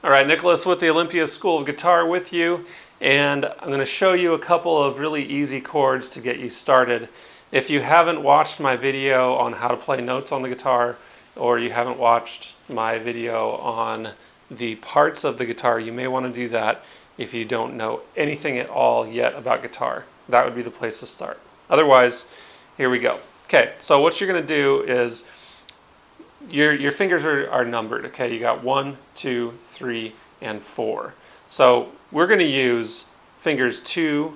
All right, Nicholas with the Olympia School of Guitar with you, and I'm going to show you a couple of really easy chords to get you started. If you haven't watched my video on how to play notes on the guitar, or you haven't watched my video on the parts of the guitar, you may want to do that if you don't know anything at all yet about guitar. That would be the place to start. Otherwise, here we go. Okay, so what you're going to do is your fingers are numbered, okay? You got 1, 2, 3, and 4. So we're going to use fingers 2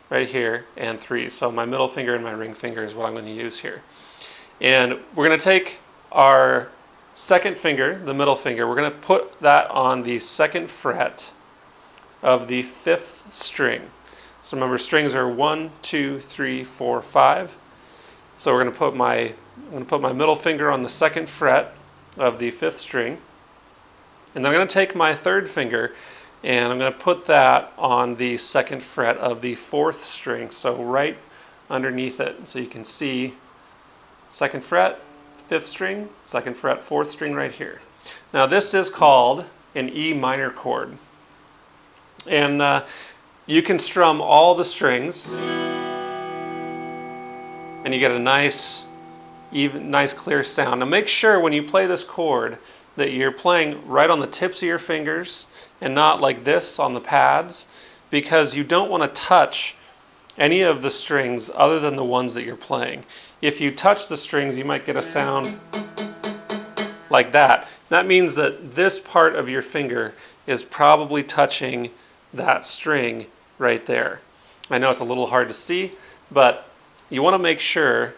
right here and 3. So my middle finger and my ring finger is what I'm going to use here. And we're going to take our second finger, the middle finger, we're going to put that on the 2nd fret of the 5th string. So remember, strings are 1, 2, 3, 4, 5. So we're going to put my middle finger on the 2nd fret of the 5th string, and then I'm going to take my 3rd finger and I'm going to put that on the 2nd fret of the 4th string, so right underneath it. So you can see 2nd fret, 5th string, 2nd fret, 4th string right here. Now this is called an E minor chord, and you can strum all the strings and you get a nice clear sound. Now make sure when you play this chord that you're playing right on the tips of your fingers and not like this on the pads, because you don't want to touch any of the strings other than the ones that you're playing. If you touch the strings, you might get a sound like that. That means that this part of your finger is probably touching that string right there. I know it's a little hard to see, but you want to make sure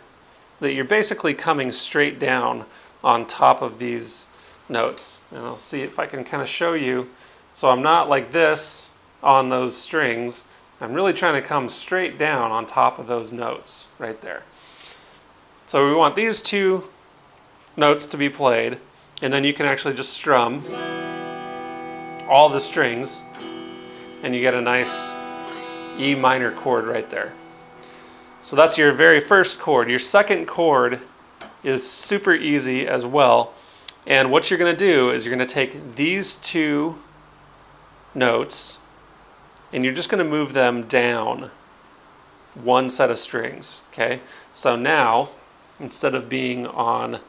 that you're basically coming straight down on top of these notes. And I'll see if I can kind of show you. So I'm not like this on those strings. I'm really trying to come straight down on top of those notes right there. So we want these two notes to be played, and then you can actually just strum all the strings and you get a nice E minor chord right there. So that's your very first chord. Your second chord is super easy as well. And what you're going to do is you're going to take these two notes and you're just going to move them down one set of strings. Okay? So now, instead of being on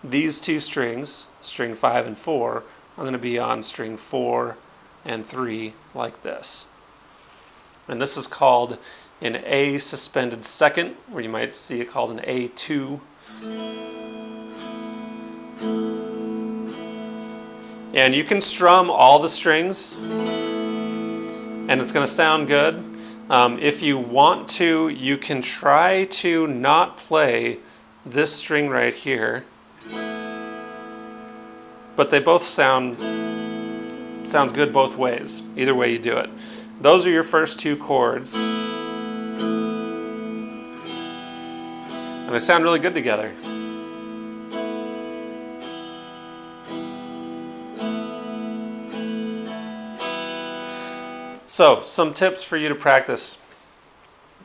these two strings, string 5 and 4, I'm going to be on string 4 and 3 like this. And this is called an A suspended second, or you might see it called an A2. And you can strum all the strings, and it's going to sound good. If you want to, you can try to not play this string right here, but they both sounds good both ways, either way you do it. Those are your first two chords. And they sound really good together. So, some tips for you to practice.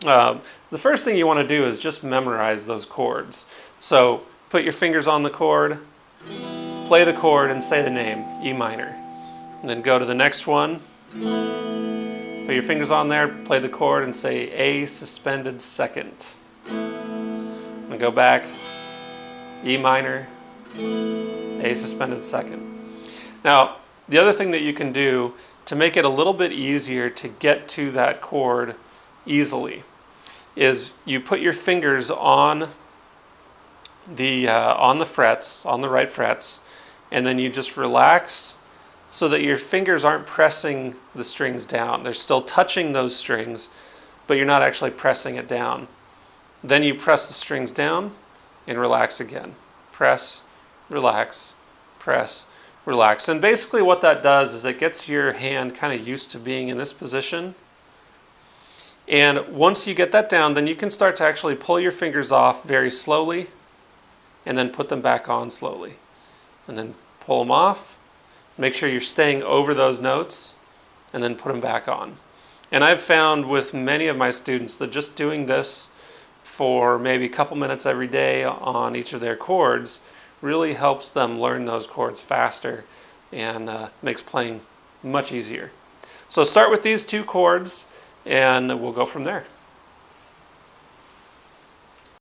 The first thing you want to do is just memorize those chords. So, put your fingers on the chord, play the chord, and say the name, E minor. And then go to the next one, put your fingers on there, play the chord, and say A suspended second. And go back, E minor, A suspended second. Now, the other thing that you can do to make it a little bit easier to get to that chord easily is you put your fingers on the frets, on the right frets, and then you just relax so that your fingers aren't pressing the strings down. They're still touching those strings, but you're not actually pressing it down. Then you press the strings down and relax again. Press, relax, press, relax. And basically what that does is it gets your hand kind of used to being in this position. And once you get that down, then you can start to actually pull your fingers off very slowly and then put them back on slowly. And then pull them off. Make sure you're staying over those notes and then put them back on. And I've found with many of my students that just doing this for maybe a couple minutes every day on each of their chords really helps them learn those chords faster and makes playing much easier. So start with these two chords and we'll go from there.